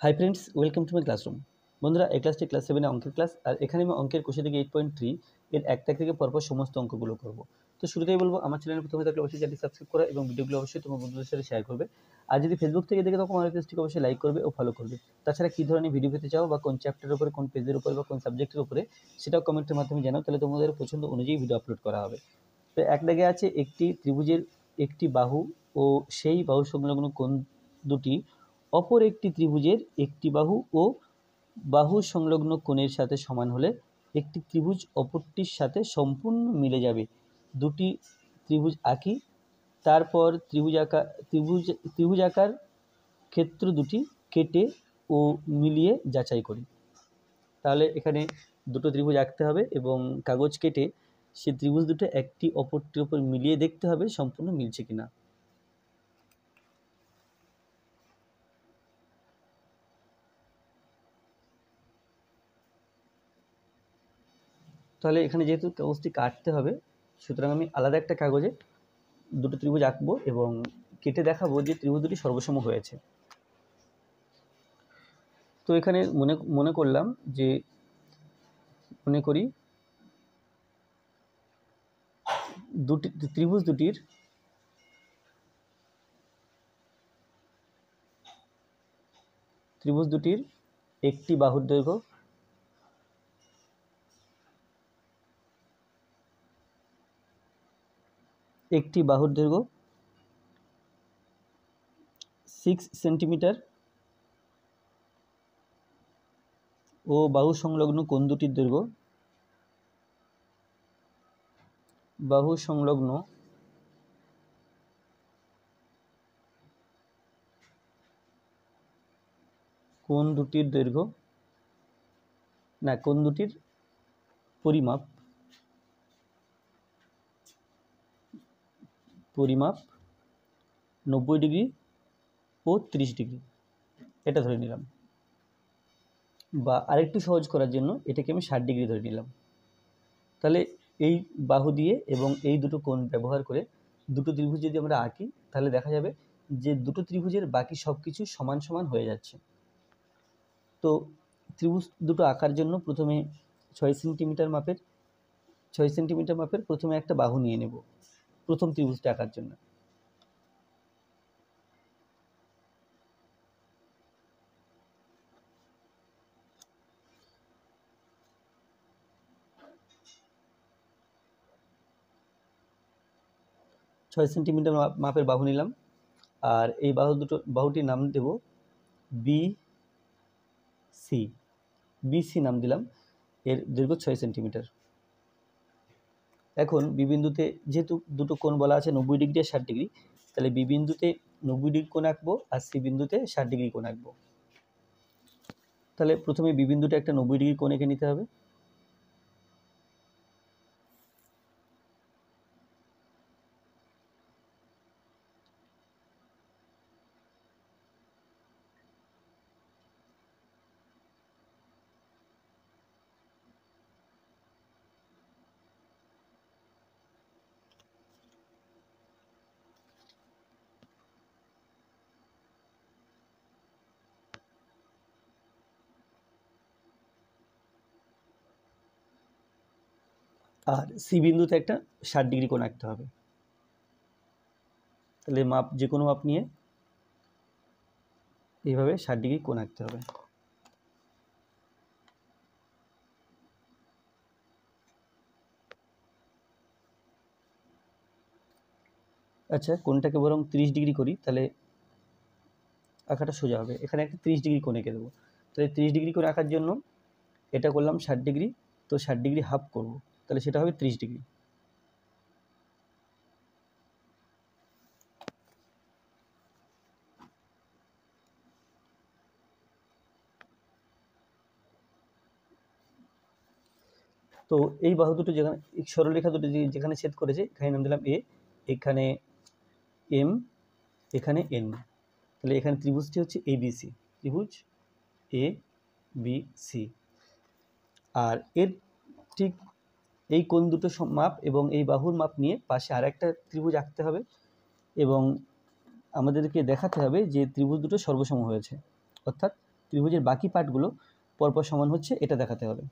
Hi friends, welcome to my classroom. বন্ধুরা, এই ক্লাসটি ক্লাস 7 অঙ্কের ক্লাস। আর এখানে আমি অঙ্কের কোষে থেকে 8.3 এর 1 থেকে পরপর সমস্ত অঙ্কগুলো করব। তো শুরুতেই বলবো, আমার চ্যানেলে প্রথমে থাকলে অবশ্যই চ্যানেলটি সাবস্ক্রাইব করা এবং ভিডিওগুলো অবশ্যই তোমার বন্ধুদের সাথে শেয়ার করবে। আর যদি ফেসবুক থেকে দেখে থাকো, আমার পেজটিকে অবশ্যই লাইক করবে ও ফলো করবে। তাছাড়া কী ধরনের ভিডিও পেতে চাও বা কোন চ্যাপ্টারের উপরে, কোন পেজের উপরে বা কোন সাবজেক্টের উপরে, সেটাও কমেন্টের মাধ্যমে জানাও, তাহলে তোমাদের পছন্দ অনুযায়ী ভিডিও আপলোড করা হবে। তো এক দাগে আছে একটি ত্রিভুজের একটি বাহু ও সেই বাহু সংলগ্ন কোণ দুটি অপর একটি ত্রিভুজের একটি বাহু ও বাহু সংলগ্ন কোণের সাথে সমান হলে একটি ত্রিভুজ অপরটির সাথে সম্পূর্ণ মিলে যাবে। দুটি ত্রিভুজ আঁকি, তারপর ত্রিভুজাকার ক্ষেত্র দুটি কেটে ও মিলিয়ে যাচাই করি। তাহলে এখানে দুটো ত্রিভুজ আঁকতে হবে এবং কাগজ কেটে সে ত্রিভুজ দুটো একটি অপরটির উপর মিলিয়ে দেখতে হবে সম্পূর্ণ মিলছে কিনা। তাহলে এখানে যেহেতু কাগজটি কাটতে হবে, সুতরাং আমি আলাদা একটা কাগজে দুটো ত্রিভুজ আঁকবো এবং কেটে দেখাবো যে ত্রিভুজ দুটি সর্বসম হয়েছে। তো এখানে মনে করলাম যে মনে করি ত্রিভুজ দুটির একটি বাহুর দৈর্ঘ্য একটি বাহুর দৈর্ঘ্য 6 সেন্টিমিটার ও বাহু সংলগ্ন কোণ দুটির দৈর্ঘ্য কোণ দুটির পরিমাপ 90 ডিগ্রি ও 30 ডিগ্রি, এটা ধরে নিলাম। বা আরেকটু সহজ করার জন্য এটাকে আমি 60 ডিগ্রি ধরে নিলাম। তাহলে এই বাহু দিয়ে এবং এই দুটো কোণ ব্যবহার করে দুটো ত্রিভুজ যদি আমরা আঁকি, তাহলে দেখা যাবে যে দুটো ত্রিভুজের বাকি সব কিছু সমান সমান হয়ে যাচ্ছে। তো ত্রিভুজ দুটো আঁকার জন্য প্রথমে 6 সেন্টিমিটার মাপের প্রথমে একটা বাহু নিয়ে নেব প্রথম ত্রিভুজটা আঁকার জন্য। ছয় সেন্টিমিটার মাপের বাহু নিলাম, আর এই বাহুটির নাম দেব বিসি নাম দিলাম। এর দৈর্ঘ্য 6 সেন্টিমিটার। এখন বি বিন্দুতে যেহেতু দুটো কোণ বলা আছে 90 ডিগ্রি আর 60 ডিগ্রি, তাহলে বি বিন্দুতে 90 ডিগ্রি কোণ আঁকবো আর সি বিন্দুতে 60 ডিগ্রি কোণ আঁকবো। তাহলে প্রথমে বি বিন্দুতে একটা 90 ডিগ্রি কোণ এঁকে নিতে হবে। আর সি বিন্দুতে একটা 60 ডিগ্রি কোণ আঁকতে হবে। তাহলে যে কোনো মাপ নিয়ে এইভাবে 60 ডিগ্রি কোণ আঁকতে হবে। আচ্ছা, কোণটাকে বরং 30 ডিগ্রি করি, তাহলে আঁকাটা সোজা হবে। এখানে একটা 30 ডিগ্রি কোণ এঁকে দেবো। তাহলে 30 ডিগ্রি কোণ আঁকার জন্য এটা করলাম 60 ডিগ্রি, তো 60 ডিগ্রি হাফ করব, তাহলে সেটা হবে 30 ডিগ্রি। তো এই বাহু দুটো যেখানে সরলরেখা দুটো যেখানে ছেদ করেছে, এখানে নাম দিলাম এ, এখানে এম, এখানে এন। তাহলে এখানে ত্রিভুজটি হচ্ছে এবিসি, ত্রিভুজ এ বি সি। আর এর ঠিক এই কোণ দুটো মাপ এবং এই বাহুর মাপ নিয়ে পাশে আর একটা ত্রিভুজ আঁকতে হবে এবং আমাদেরকে দেখাতে হবে যে ত্রিভুজ দুটো সর্বসম হয়েছে। অর্থাৎ ত্রিভুজের বাকি পার্টগুলো পরপর সমান হচ্ছে এটা দেখাতে হবে।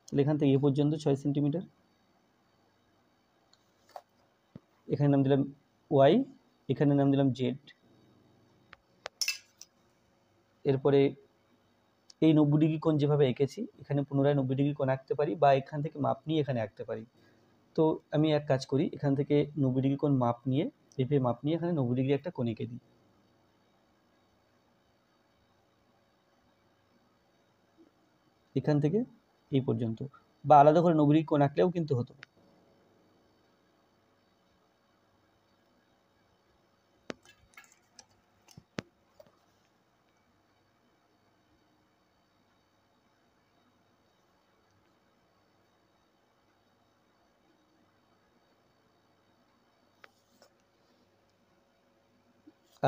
তাহলে এখান থেকে এ পর্যন্ত 6 সেন্টিমিটার, এখানে নাম দিলাম ওয়াই, এখানে নাম দিলাম জেড। এরপরে এই 90 ডিগ্রি কোণ যেভাবে এঁকেছি এখানে পুনরায় 90 ডিগ্রি কোণ আঁকতে পারি, বা এখান থেকে মাপ নিয়ে এখানে আঁকতে পারি। তো আমি এক কাজ করি, এখান থেকে 90 ডিগ্রি কোণ মাপ নিয়ে এভাবে মাপ নিয়ে এখানে 90 ডিগ্রি একটা কোণ এঁকে দিই। এখান থেকে এই পর্যন্ত, বা আলাদা করে 90 ডিগ্রি কোণ আঁকলেও কিন্তু হতো।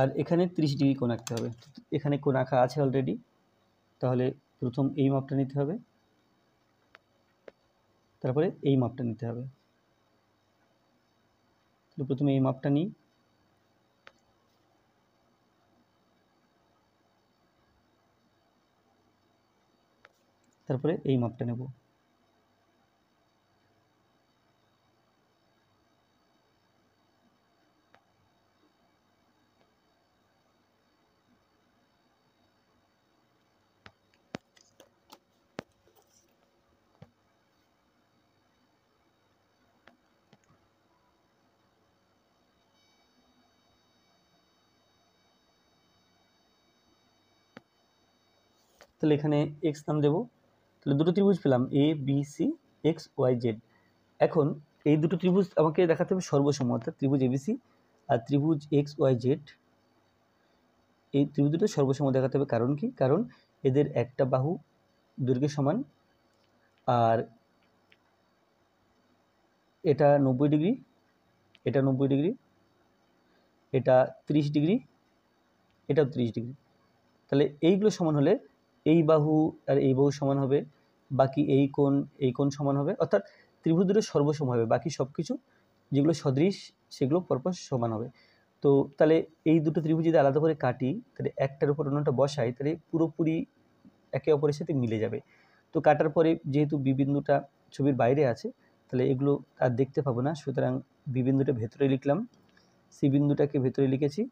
আর এখানে 30 ডিগ্রি কোণ আঁকতে হবে। এখানে কোণ আঁকা আছে অলরেডি, তাহলে প্রথম এই মাপটা নিতে হবে, তারপরে এই মাপটা নিতে হবে। তো প্রথমে এই মাপটা নিই, তারপরে এই মাপটা নেব। তাহলে এখানে এক্স নাম দেব। তাহলে দুটো ত্রিভুজ পেলাম, A B C, X Y Z. এখন এই দুটো ত্রিভুজ আমাকে দেখাতে হবে সর্বসম, অর্থাৎ ত্রিভুজ এবিসি আর ত্রিভুজ এক্স ওয়াই জেড, এই ত্রিভুজ দুটো সর্বসম দেখাতে হবে। কারণ কি? কারণ এদের একটা বাহু দৈর্ঘ্যের সমান, আর এটা 90 ডিগ্রি, এটা 90 ডিগ্রি, এটা 30 ডিগ্রি, এটাও 30 ডিগ্রি। তাহলে এইগুলো সমান হলে এই বাহু আর এই বাহু সমান হবে, বাকি এই কোণ সমান হবে, অর্থাৎ ত্রিভুজ দুটো সর্বসম হবে। বাকি সব কিছু যেগুলো সদৃশ সেগুলো পরপর সমান হবে। তো তাহলে এই দুটো ত্রিভুজ যদি আলাদা করে কাটি, তাহলে একটার উপর অন্যটা বসাই, তাহলে পুরোপুরি একে অপরের সাথে মিলে যাবে। তো কাটার পরে যেহেতু বি বিন্দুটা ছবির বাইরে আছে, তাহলে এগুলো আর দেখতে পাবো না, সুতরাং বি বিন্দুটা ভেতরে লিখলাম, সি বিন্দুটাকে ভেতরে লিখেছি,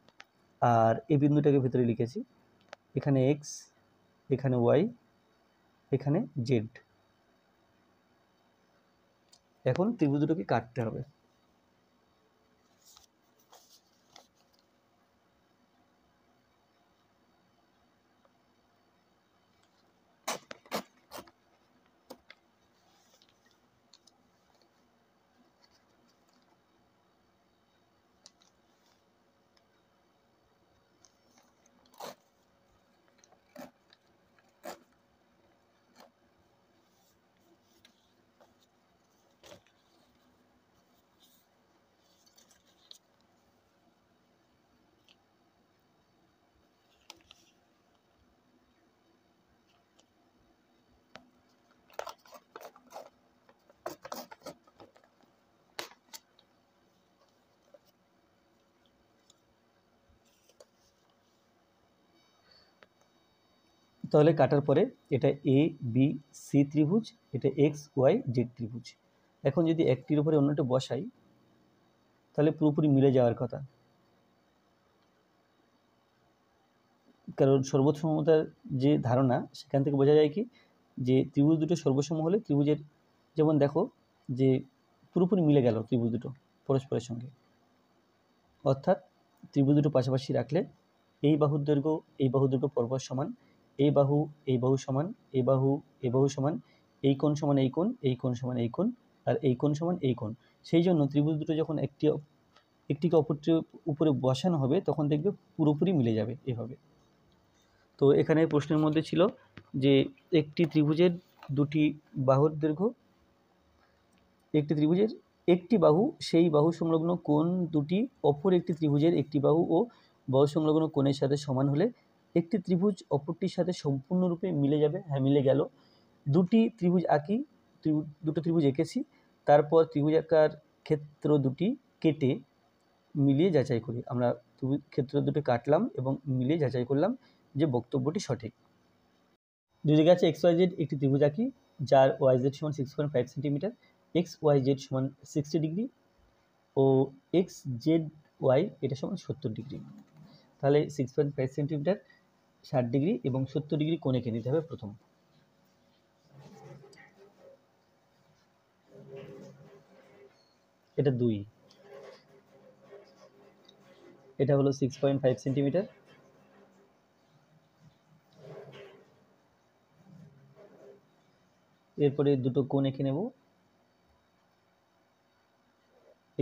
আর এ বিন্দুটাকে ভেতরে লিখেছি। এখানে এক্স, এখানে ওয়াই, এখানে জেড। এখন ত্রিভুজ দুটোকে কাটতে হবে। তাহলে কাটার পরে এটা এ বি সি ত্রিভুজ, এটা এক্স ওয়াই জেড ত্রিভুজ। এখন যদি একটির উপরে অন্যটা বসাই, তাহলে পুরোপুরি মিলে যাওয়ার কথা, কারণ সর্বসমতার যে ধারণা সেখান থেকে বোঝা যায় কি, যে ত্রিভুজ দুটো সর্বসম হলে ত্রিভুজের, যেমন দেখো যে পুরোপুরি মিলে গেল ত্রিভুজ দুটো পরস্পরের সঙ্গে, অর্থাৎ ত্রিভুজ দুটো পাশাপাশি রাখলে এই বাহুর দৈর্ঘ্য পরপর সমান, এই বাহু সমান, এই বাহু সমান, এই কোণ সমান এই কোণ, এই কোণ সমান এই কোণ, আর এই কোণ সমান এই কোণ। সেই জন্য ত্রিভুজ দুটো যখন একটিকে অপরটির উপরে বসানো হবে তখন দেখবে পুরোপুরি মিলে যাবে এভাবে। তো এখানে প্রশ্নের মধ্যে ছিল যে একটি ত্রিভুজের দুটি বাহুর দৈর্ঘ্য, একটি ত্রিভুজের একটি বাহু সেই বাহু সংলগ্ন কোণ দুটি অপর একটি ত্রিভুজের একটি বাহু ও বাহু সংলগ্ন কোণের সাথে সমান হলে একটি ত্রিভুজ অপরটির সাথে সম্পূর্ণরূপে মিলে যাবে। হ্যাঁ, মিলে গেল। দুটি ত্রিভুজ আঁকি, দুটো ত্রিভুজ এঁকেছি, তারপর ত্রিভুজাকার ক্ষেত্র দুটি কেটে মিলিয়ে যাচাই করি। আমরা ক্ষেত্র দুটো কাটলাম এবং মিলিয়ে যাচাই করলাম যে বক্তব্যটি সঠিক। দুই দিকে আছে এক্স ওয়াই জেড একটি ত্রিভুজ আঁকি যার ওয়াই জেড সমান 6.5 সেন্টিমিটার, এক্স ওয়াই জেড সমান 60 ডিগ্রি ও এক্স জেড ওয়াই এটা সমান 70 ডিগ্রি। তাহলে 6.5 সেন্টিমিটার 60 ডিগ্রি এবং 70 ডিগ্রি কোণ এঁকে নিতে হবে প্রথম। এটা 2, এটা হলো 6.5 সেন্টিমিটার, এরপরে দুটো কোণ এঁকে নেব।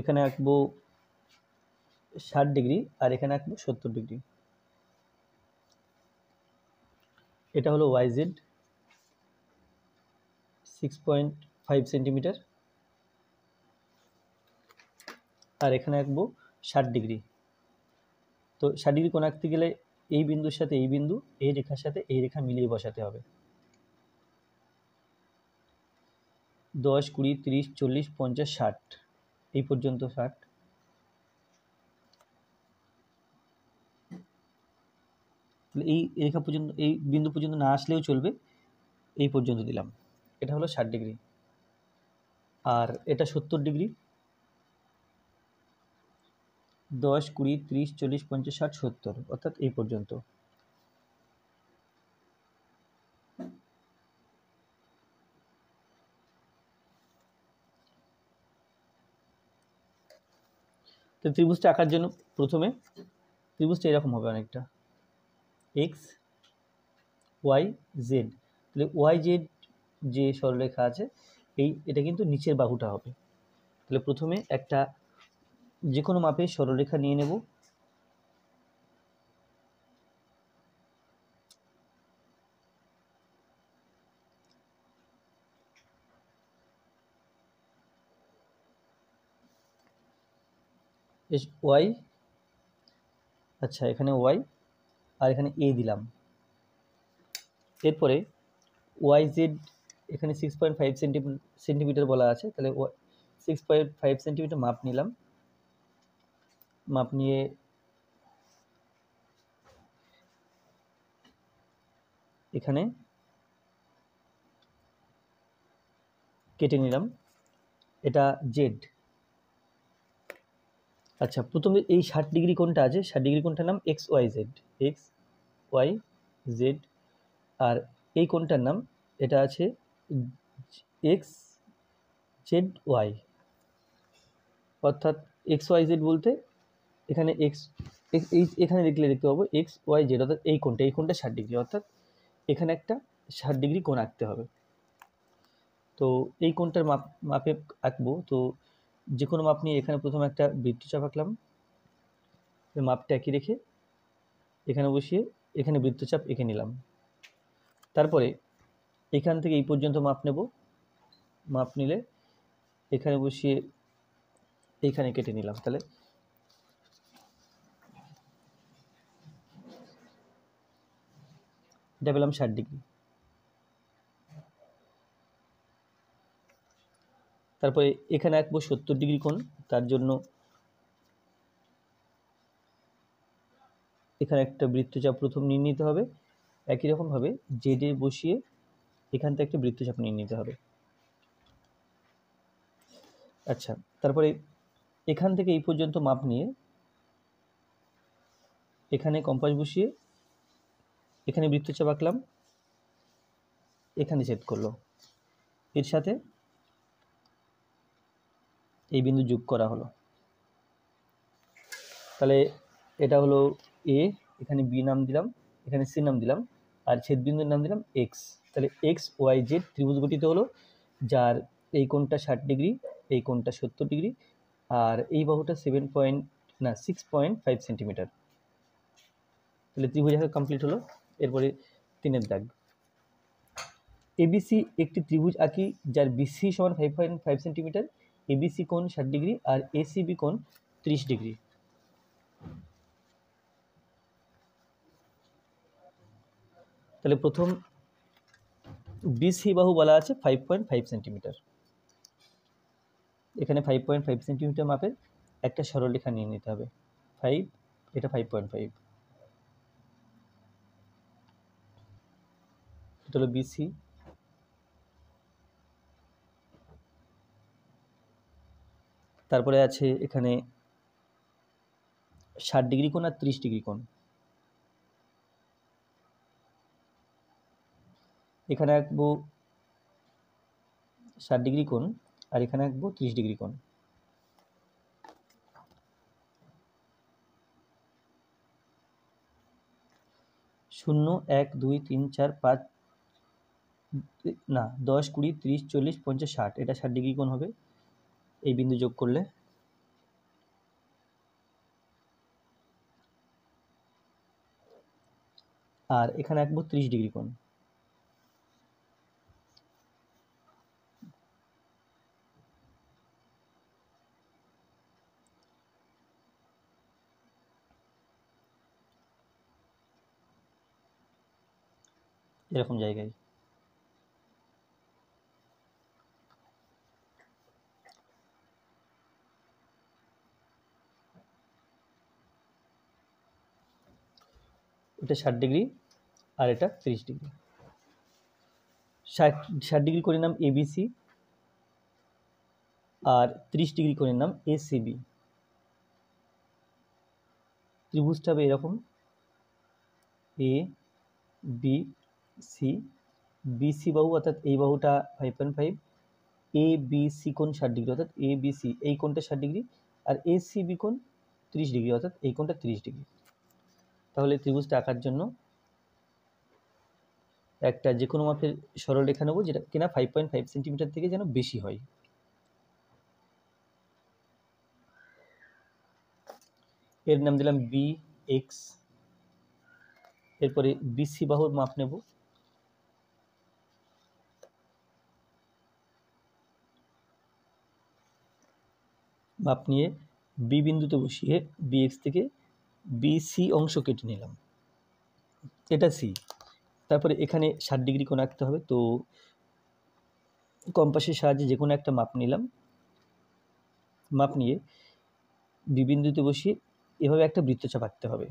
এখানে আঁকবো 60 ডিগ্রি আর এখানে আঁকবো 70 ডিগ্রি। এটা হলো ওয়াই জেড 6.5 সেন্টিমিটার আর এখানে আঁকবো 60 ডিগ্রি। তো 60 ডিগ্রি কোণ আঁকতে গেলে এই বিন্দুর সাথে এই বিন্দু, এই রেখার সাথে এই রেখা মিলিয়ে বসাতে হবে। 10, 20, 30, 40, 50, 60 এই পর্যন্ত 60। এই রেখা পর্যন্ত, এই বিন্দু পর্যন্ত না আসলেও চলবে, এই পর্যন্ত দিলাম। এটা হলো 60 ডিগ্রি আর এটা 70 ডিগ্রি। 10, 20, 30, 40, 50, 60, 70 অর্থাৎ এই পর্যন্ত। তো ত্রিভুজটা আঁকার জন্য প্রথমে ত্রিভুজটা এরকম হবে অনেকটা, এক্স ওয়াই জেড। তাহলে ওয়াই জেড যে সরলরেখা আছে এটা কিন্তু নিচের বাহুটা হবে। তাহলে প্রথমে একটা যে কোনো মাপের সরলরেখা নিয়ে নেব। ওয়াই, আচ্ছা এখানে ওয়াই আর এখানে এ দিলাম। এরপরে ওয়াই জেড এখানে 6.5 সেন্টিমিটার বলা আছে, তাহলে 6.5 সেন্টিমিটার মাপ নিলাম। মাপ নিয়ে এখানে কেটে নিলাম। এটা জেড। আচ্ছা প্রথমে এই 60 ডিগ্রি কোণটা আছে, 60 ডিগ্রি কোণটার নাম X Y Z, X Y Z. আর এই কোণটার নাম এটা আছে এক্স জেড ওয়াই। অর্থাৎ এক্স ওয়াই জেড বলতে এখানে এখানে দেখতে পাবো এক্স ওয়াই জেড, অর্থাৎ এই কোণটা 60 ডিগ্রি, অর্থাৎ এখানে একটা 60 ডিগ্রি কোণ আঁকতে হবে। তো এই কোণটার মাপে আঁকবো। তো যে কোনো মাপ নিয়ে এখানে প্রথমে একটা বৃত্তচাপ আঁকলাম, মাপটা একই রেখে এখানে বসিয়ে এখানে বৃত্তচাপ এঁকে নিলাম। তারপরে এখান থেকে এই পর্যন্ত মাপ নেব। মাপ নিলে এখানে বসিয়ে এইখানে কেটে নিলাম। তাহলে এটা পেলাম 60 ডিগ্রি। তারপরে এখানে আঁকবো 70 ডিগ্রি কোণ। তার জন্য এখানে একটা বৃত্তচাপ প্রথম নিয়ে নিতে হবে। একই রকমভাবে জেডে বসিয়ে এখান থেকে একটা বৃত্তচাপ নিয়ে নিতে হবে। আচ্ছা তারপরে এখান থেকে এই পর্যন্ত মাপ নিয়ে এখানে কম্পাস বসিয়ে এখানে বৃত্তচাপ আঁকলাম, এখানে ছেদ করলো, এর সাথে এই বিন্দু যোগ করা হলো। তাহলে এটা হলো এ, এখানে বি নাম দিলাম, এখানে সি নাম দিলাম আর ছেদ বিন্দুর নাম দিলাম এক্স। তাহলে এক্স ওয়াই জেড ত্রিভুজ গঠিত হলো, যার এই কোণটা 60 ডিগ্রি, এই কোণটা 70 ডিগ্রি আর এই বাহুটা 6.5 সেন্টিমিটার। তাহলে ত্রিভুজ আঁকা কমপ্লিট হলো। এরপরে 3 দাগ, এবিসি একটি ত্রিভুজ আঁকি যার বিসি সমান 5.5 সেন্টিমিটার, এবিসি কোণ 60 ডিগ্রি আর এসিবি কোণ 30 ডিগ্রি। তাহলে প্রথম বিসি বাহু বলা আছে 5.5 সেন্টিমিটার, এখানে 5.5 সেন্টিমিটার মাপের একটা সরলরেখা নিয়ে নিতে হবে 5, এটা 5.5, এটা হলো বিসি। তারপরে আছে এখানে 60 ডিগ্রি কোণ আর 30 ডিগ্রি কোণ। এখানে আঁকবো 60 ডিগ্রি কোণ আর এখানে আঁকবো 30 ডিগ্রি কোণ। শূন্য, 1, 2, 3, 4, 5, না 10, 20, 30, 40, 50, 60, এটা 60 ডিগ্রি কোণ হবে এই বিন্দু যোগ করলে। আর এখানে আঁকবো 30 ডিগ্রি কোণ। এরকম জায়গায় এটা 60 ডিগ্রি আর এটা 30 ডিগ্রি। 60 ডিগ্রি কোণের নাম এবিসি আর 30 ডিগ্রি কোণের নাম এসিবি। ত্রিভুজটা হবে এরকম, এ বি সি, বিসি বাহু অর্থাৎ এই বাহুটা 5.5, এ বি সি কোণ 60 ডিগ্রি অর্থাৎ এ বি সি এই কোণটা 60 ডিগ্রি, আর এ সি বি কোণ 30 ডিগ্রি অর্থাৎ এই কোণটা 30 ডিগ্রি। তাহলে ত্রিভুজটা আঁকার জন্য একটা যে কোনো মাপের সরলরেখা নেবো যেটা কিনা 5.5 সেন্টিমিটার থেকে যেন বেশি হয়। এর নাম দিলাম বি এক্স। এরপরে বিসি বাহুর মাপ নেব, মাপ নিয়ে বি বিন্দুতে বসিয়ে বি এক্স থেকে বিসি অংশ কেটে নিলাম, এটা সি। তারপরে এখানে 60 ডিগ্রি কোণ আঁকতে হবে, তো কম্পাসের সাহায্যে যে কোনো একটা মাপ নিলাম, মাপ নিয়ে বি বিন্দুতে বসিয়ে এভাবে একটা বৃত্তচাপ আঁকতে হবে।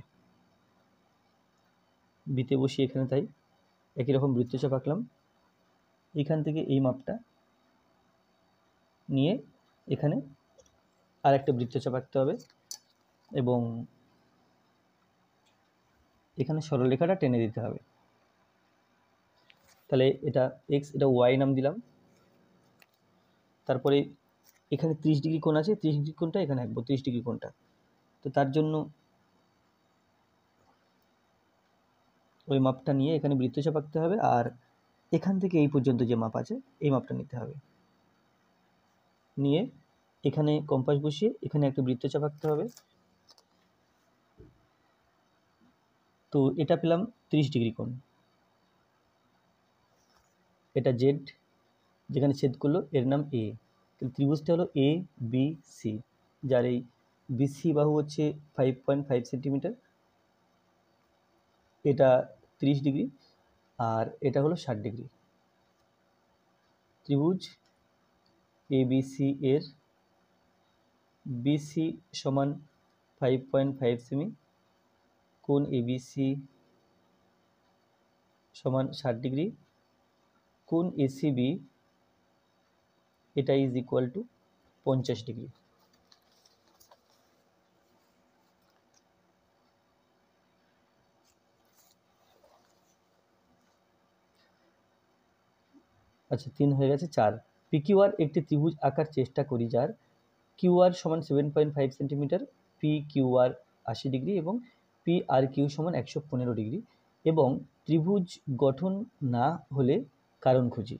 বিতে বসিয়ে এখানে তাই একই রকম বৃত্তচাপ আঁকলাম। এখান থেকে এই মাপটা নিয়ে এখানে আর একটা বৃত্তচাপ আঁকতে হবে এবং এখানে সরলরেখাটা টেনে দিতে হবে। তাহলে এটা এক্স, এটা ওয়াই নাম দিলাম। তারপরে এখানে 30 ডিগ্রি কোণ আছে, 30 ডিগ্রি কোণটা এখানে আঁকবো, 30 ডিগ্রি কোণটা। তো তার জন্য ওই মাপটা নিয়ে এখানে বৃত্তচাপ আঁকতে হবে আর এখান থেকে এই পর্যন্ত যে মাপ আছে এই মাপটা নিতে হবে, নিয়ে এখানে কম্পাস বসিয়ে এখানে একটা বৃত্তচাপ আঁকতে হবে। তো এটা পেলাম 30 ডিগ্রি কোণ। এটা জেড, যেখানে ছেদ করলো এর নাম এ। ত্রিভুজটা হলো এ বি সি, যার এই বিসি বাহু হচ্ছে 5.5 সেন্টিমিটার, এটা 30 ডিগ্রি আর এটা হলো 60 ডিগ্রি। ত্রিভুজ এবিসি এর বিসি সমান 5.5 সেমি, কোণ এবিসি সমান 60 ডিগ্রি, কোণ এসিবি এটা ইজ ইকুয়াল টু 50 ডিগ্রি। আচ্ছা 3 হয়ে গেছে। 4, পিকিউআর একটি ত্রিভুজ আঁকার চেষ্টা করি যার কিউআর সমান 7.5 সেন্টিমিটার, পি কিউআর 80 ডিগ্রি এবং পি আর কিউ সমান 115 ডিগ্রি এবং ত্রিভুজ গঠন না হলে কারণ খুঁজি।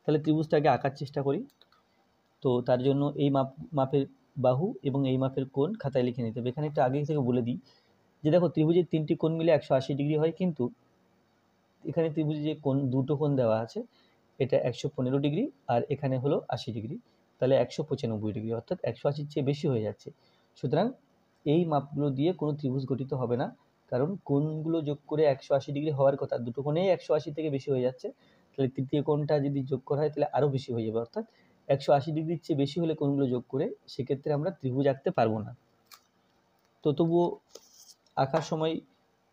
তাহলে ত্রিভুজটাকে আঁকার চেষ্টা করি। তো তার জন্য এই মাপের বাহু এবং এই মাপের কোণ খাতায় লিখে নিতে হবে। এখানে একটু আগে থেকে বলে দিই যে দেখো ত্রিভুজের 3টি কোণ মিলে 180 ডিগ্রি হয়, কিন্তু এখানে ত্রিভুজে যে কোণ দুটো কোণ দেওয়া আছে এটা 115 ডিগ্রি আর এখানে হলো 80 ডিগ্রি, তাহলে 195 ডিগ্রি অর্থাৎ 180-র চেয়ে বেশি হয়ে যাচ্ছে। সুতরাং এই মাপগুলো দিয়ে কোনো ত্রিভুজ গঠিত হবে না, কারণ কোণগুলো যোগ করে 180 ডিগ্রি হওয়ার কথা, দুটো কোণেই 180 থেকে বেশি হয়ে যাচ্ছে। তাহলে তৃতীয় কোণটা যদি যোগ করা হয় তাহলে আরও বেশি হয়ে যাবে, অর্থাৎ 180 ডিগ্রির চেয়ে বেশি হলে কোণগুলো যোগ করে সেক্ষেত্রে আমরা ত্রিভুজ আঁকতে পারবো না। তো তবুও আঁকার সময়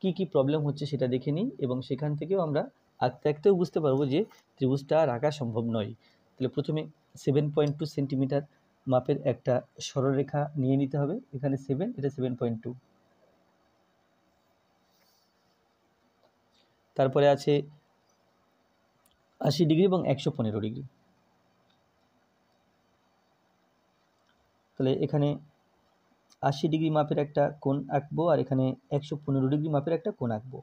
কি কি প্রবলেম হচ্ছে সেটা দেখে নিই এবং সেখান থেকেও আমরা আঁকতে আঁকতেও বুঝতে পারবো যে ত্রিভুজটা আর আঁকা সম্ভব নয়। তাহলে প্রথমে 7.2 সেন্টিমিটার মাপের একটা সরলরেখা নিয়ে নিতে হবে। এখানে 7, এটা 7.2। তারপরে আছে 80 ডিগ্রি এবং 115 ডিগ্রি। তাহলে এখানে 80 ডিগ্রি মাপের একটা কোণ আঁকবো আর এখানে 115 ডিগ্রি মাপের একটা কোণ আঁকবো।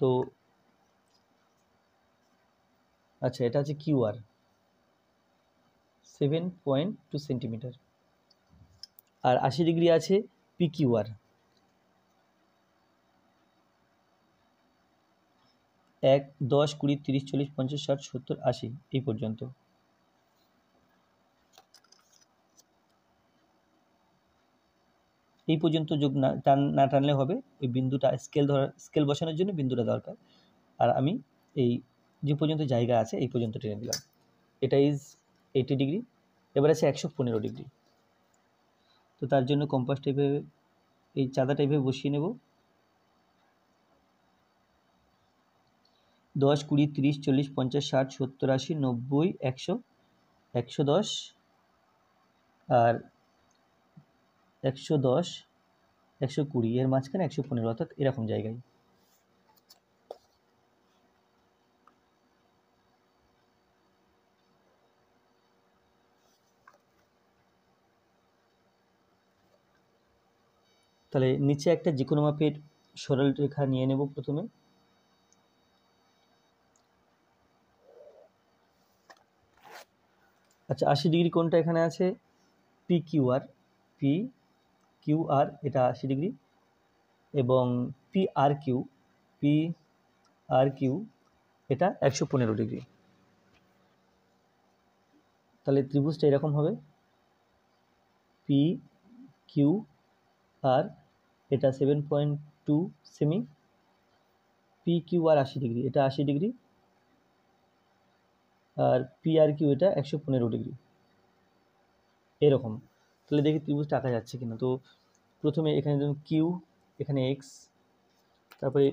তো আচ্ছা, এটা আছে কিউআর 7.2 সেন্টিমিটার আর 80 ডিগ্রি আছে পিকিউআর 1, 10, 20, 30, 40, 50, 60, 70, 80 এই পর্যন্ত। এই পর্যন্ত যোগ না টানলে হবে। এই বিন্দুটা স্কেল বসানোর জন্য বিন্দুটা দরকার। আর আমি এই যে পর্যন্ত জায়গা আছে এই পর্যন্ত টেনে দিলাম। এটা ইজ 80 ডিগ্রি। এবার আছে 115 ডিগ্রি। তো তার জন্য কম্পাস টাইপে এই চাঁদাটা এইভাবে বসিয়ে নেব। 10, 20, 30, 40, 50, 60, 70, 80, 90, 100, 110 আর 110, 120 এর মাঝখানে 115 অর্থাৎ এরকম জায়গায়। তাহলে নিচে একটা যে কোনো মাপের সরল রেখা নিয়ে নেব প্রথমে। আচ্ছা, 80 ডিগ্রি কোণটা এখানে আছে পিকিউআর, এটা 80 ডিগ্রি এবং পিআরকিউ এটা 115 ডিগ্রি। তাহলে ত্রিভুজটা এরকম হবে, পি কিউ আর এটা 7.2 semi, P Q R 80 degree, এটা 80 ডিগ্রি আর পি আর কিউ এটা 115 ডিগ্রি এরকম। তাহলে দেখি ত্রিভুজটা আঁকা যাচ্ছে কিনা। তো প্রথমে এখানে ধরুন কিউ, এখানে এক্স, তারপরে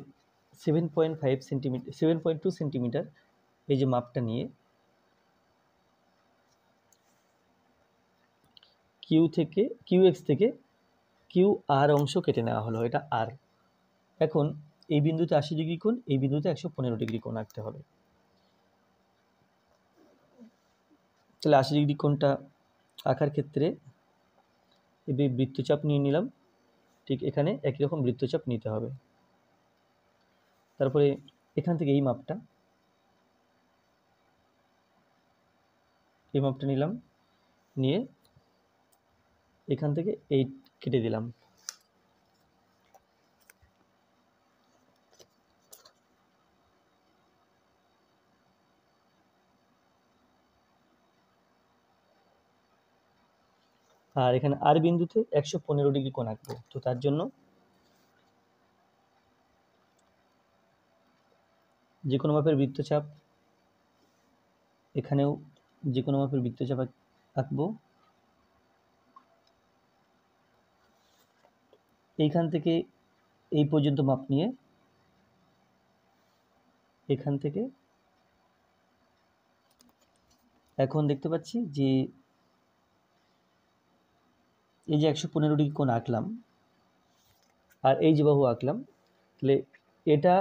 7.5 সেন্টিমিটার 7.2 সেন্টিমিটার এই যে মাপটা নিয়ে কিউ এক্স থেকে কিউ আর অংশ কেটে নেওয়া হলো, এটা আর। এখন এই বিন্দুতে 80 ডিগ্রি কোণ, এই বিন্দুতে 115 ডিগ্রি কোণ আঁকতে হবে। তাহলে 80 ডিগ্রি কোণটা আঁকার ক্ষেত্রে এই বৃত্তচাপ নিয়ে নিলাম, ঠিক এখানে একই রকম বৃত্তচাপ নিতে হবে। তারপরে এখান থেকে এই মাপটা নিলাম, নিয়ে এখান থেকে এই কেটে দিলাম। আর এখানে আর বিন্দুতে 115 ডিগ্রি কোণ আঁকবো। তো তার জন্য যে কোনো মাপের বৃত্তচাপ, এখানেও যে কোনো মাপের বৃত্তচাপ আঁকবো। এইখান থেকে এই পর্যন্ত মাপ নিয়ে এখান থেকে এখন দেখতে পাচ্ছি যে এই যে 115 ডিগ্রি কোণ আঁকলাম আর এই যে বাহু আঁকলাম, তাহলে এটা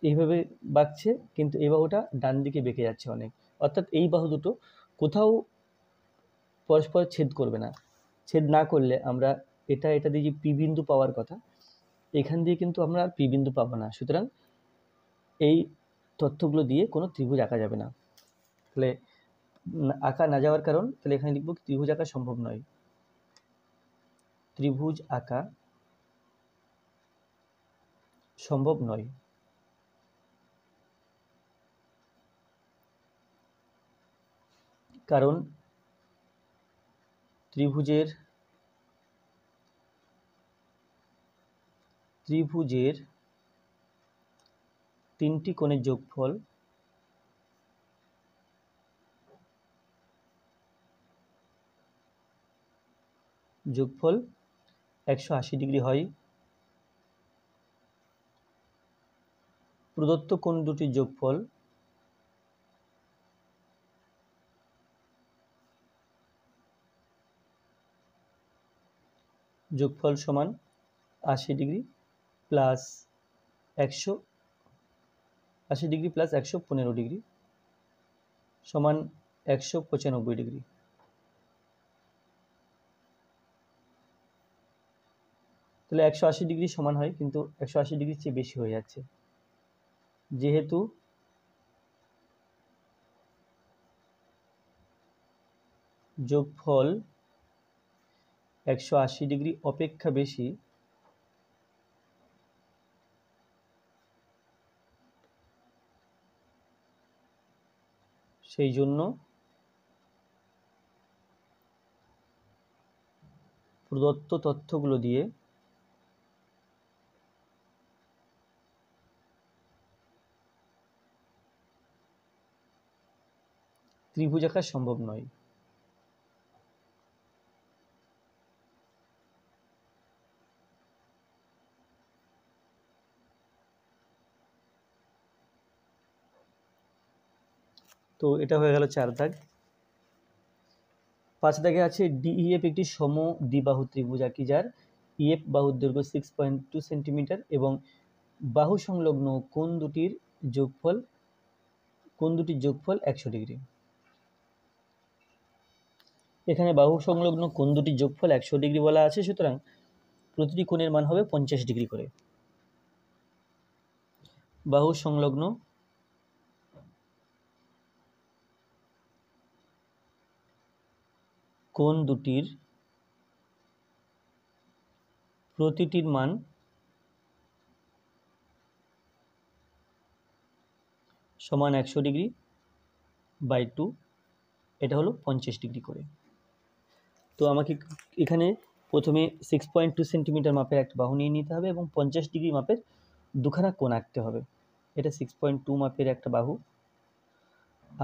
এইভাবে বাঁকছে কিন্তু এই বাহুটা ডান দিকে বেঁকে যাচ্ছে অনেক, অর্থাৎ এই বাহু দুটো কোথাও পরস্পর ছেদ করবে না। ছেদ না করলে আমরা এটা দিয়ে যে পি বিন্দু পাওয়ার কথা, এখান দিয়ে কিন্তু আমরা আর পি বিন্দু পাবো না। সুতরাং এই তথ্যগুলো দিয়ে কোনো ত্রিভুজ আঁকা যাবে না। তাহলে আঁকা না যাওয়ার কারণ, তাহলে এখানে লিখব ত্রিভুজ আঁকা সম্ভব নয়। ত্রিভুজ আঁকা সম্ভব নয়। কারণ ত্রিভুজের তিনটি কোণের যোগফল যোগফল 180 ডিগ্রি হয়। প্রদত্ত কোণ দুটির যোগফল সমান 80 degree plus 80 degree plus 115 degree সমান 195 ডিগ্রি। তাহলে 180 ডিগ্রি সমান হয়, কিন্তু 180 ডিগ্রির চেয়ে বেশি হয়ে যাচ্ছে, যেহেতু যোগফল 180 ডিগ্রি অপেক্ষা বেশি, সেই জন্য প্রদত্ত তথ্যগুলো দিয়ে ত্রিভুজ আঁকা সম্ভব নয়। তো এটা হয়ে গেল 4 দাগ। 5 দাগে আছে ডিইএফ একটি সমদ্বিবাহু ত্রিভুজ আঁকি, যার ইএফ বাহুর দৈর্ঘ্য 6.2 সেন্টিমিটার এবং বাহু সংলগ্ন কোণ দুটির যোগফল 100 ডিগ্রি। এখানে বাহু সংলগ্ন কোণ দুটির যোগফল 100 ডিগ্রি বলা আছে, সুতরাং প্রতিটি কোণের মান হবে 50 ডিগ্রি করে। বাহু সংলগ্ন কোণ দুটির প্রতিটির মান সমান 100 ডিগ্রি বাই 2, এটা হলো 50 ডিগ্রি করে। তো আমাকে এখানে প্রথমে 6.2 সেন্টিমিটার মাপের একটা বাহু নিয়ে নিতে হবে এবং 50 ডিগ্রি মাপের দুখানা কোণ আঁকতে হবে। এটা 6.2 মাপের একটা বাহু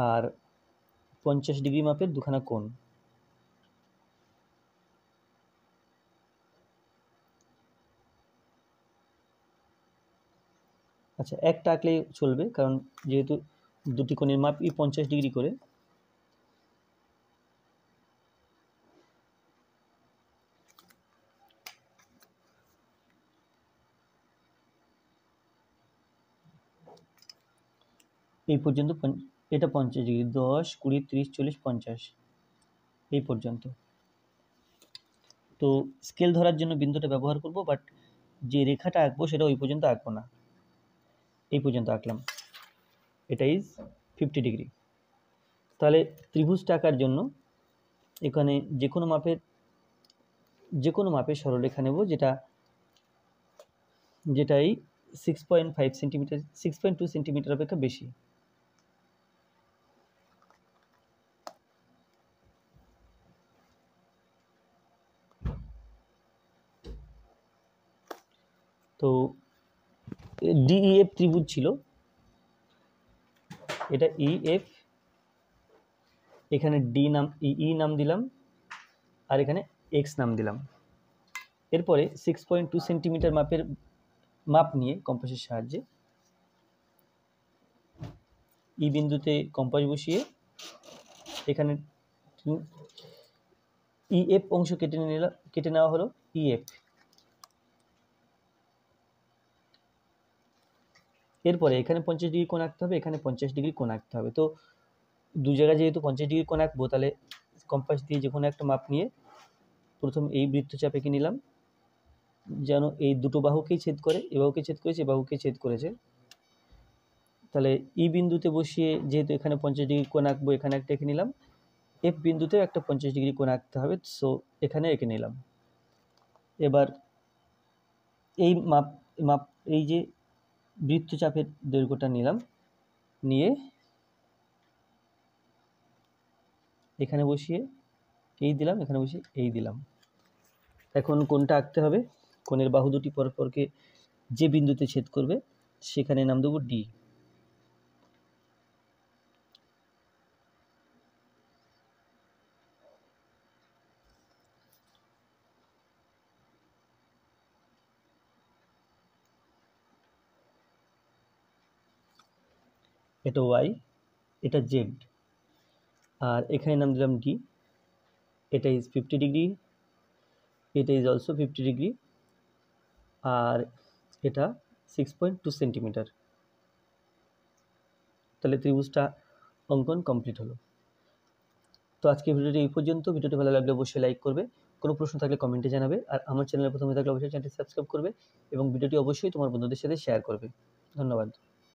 আর 50 ডিগ্রি মাপের দুখানা কোণ। আচ্ছা, একটা আঁকলেই চলবে, কারণ যেহেতু দুটি কোণের মাপই 50 ডিগ্রি করে। এই পর্যন্ত এটা 50 ডিগ্রি, 10, 20, 30, 40, 50 এই পর্যন্ত। তো স্কেল ধরার জন্য বিন্দুটা ব্যবহার করব, বাট যে রেখাটা আঁকবো সেটা ওই পর্যন্ত আঁকবো না, এই পর্যন্ত আঁকলাম। এটা ইজ 50 ডিগ্রি। তাহলে ত্রিভুজটা আঁকার জন্য এখানে যে কোনো মাপের সরলরেখা নেব, যেটাই 6.5 সেন্টিমিটার 6.2 সেন্টিমিটার অপেক্ষা বেশি। তো ডিইএফ ত্রিভুজ ছিল, এটা ইএফ, এখানে ডি নাম ই নাম দিলাম আর এখানে এক্স নাম দিলাম। এরপরে 6.2 সেন্টিমিটার মাপ নিয়ে কম্পাসের সাহায্যে ই বিন্দুতে কম্পাস বসিয়ে এখানে ইএফ অংশ কেটে নেওয়া হলো ইএফ। এরপরে এখানে 50 ডিগ্রি কোণ আঁকতে হবে, এখানে 50 ডিগ্রি কোণ আঁকতে হবে। তো দু জায়গায় যেহেতু 50 ডিগ্রি কোণ আঁকবো, তাহলে কম্পাস দিয়ে যে কোনো একটা মাপ নিয়ে প্রথম এই বৃত্তচাপ এঁকে নিলাম, যেন এই দুটো বাহুকেই ছেদ করে, এ বাহুকে ছেদ করেছে, এ বাহুকে ছেদ করেছে। তাহলে ই বিন্দুতে বসিয়ে যেহেতু এখানে 50 ডিগ্রি কোণ আঁকবো, এখানে একটা এঁকে নিলাম। এফ বিন্দুতেও একটা 50 ডিগ্রি কোণ আঁকতে হবে, সো এখানে এঁকে নিলাম। এবার এই মাপ এই যে বৃত্তচাপের দৈর্ঘ্যটা নিলাম, নিয়ে এখানে বসিয়ে এই দিলাম, এখানে বসিয়ে এই দিলাম। এখন কোণটা আঁকতে হবে। কোণের বাহু দুটি পরস্পরকে যে বিন্দুতে ছেদ করবে সেখানে নাম দেবো ডি। এটা ওয়াই, এটা জেড, আর এখানে নাম দিলাম ডি। এটা ইজ 50 ডিগ্রি, এটা ইজ অলসো 50 ডিগ্রি, আর এটা 6.2 সেন্টিমিটার। তাহলে ত্রিভুজটা অঙ্কন কমপ্লিট হলো। তো আজকে ভিডিওটি এই পর্যন্ত। ভিডিওটি ভালো লাগলে অবশ্যই লাইক করবে, কোনো প্রশ্ন থাকলে কমেন্টে জানাবে, আর আমার চ্যানেলে প্রথমে থাকলে অবশ্যই চ্যানেলটি সাবস্ক্রাইব করবে এবং ভিডিওটি অবশ্যই তোমার বন্ধুদের সাথে শেয়ার করবে। ধন্যবাদ।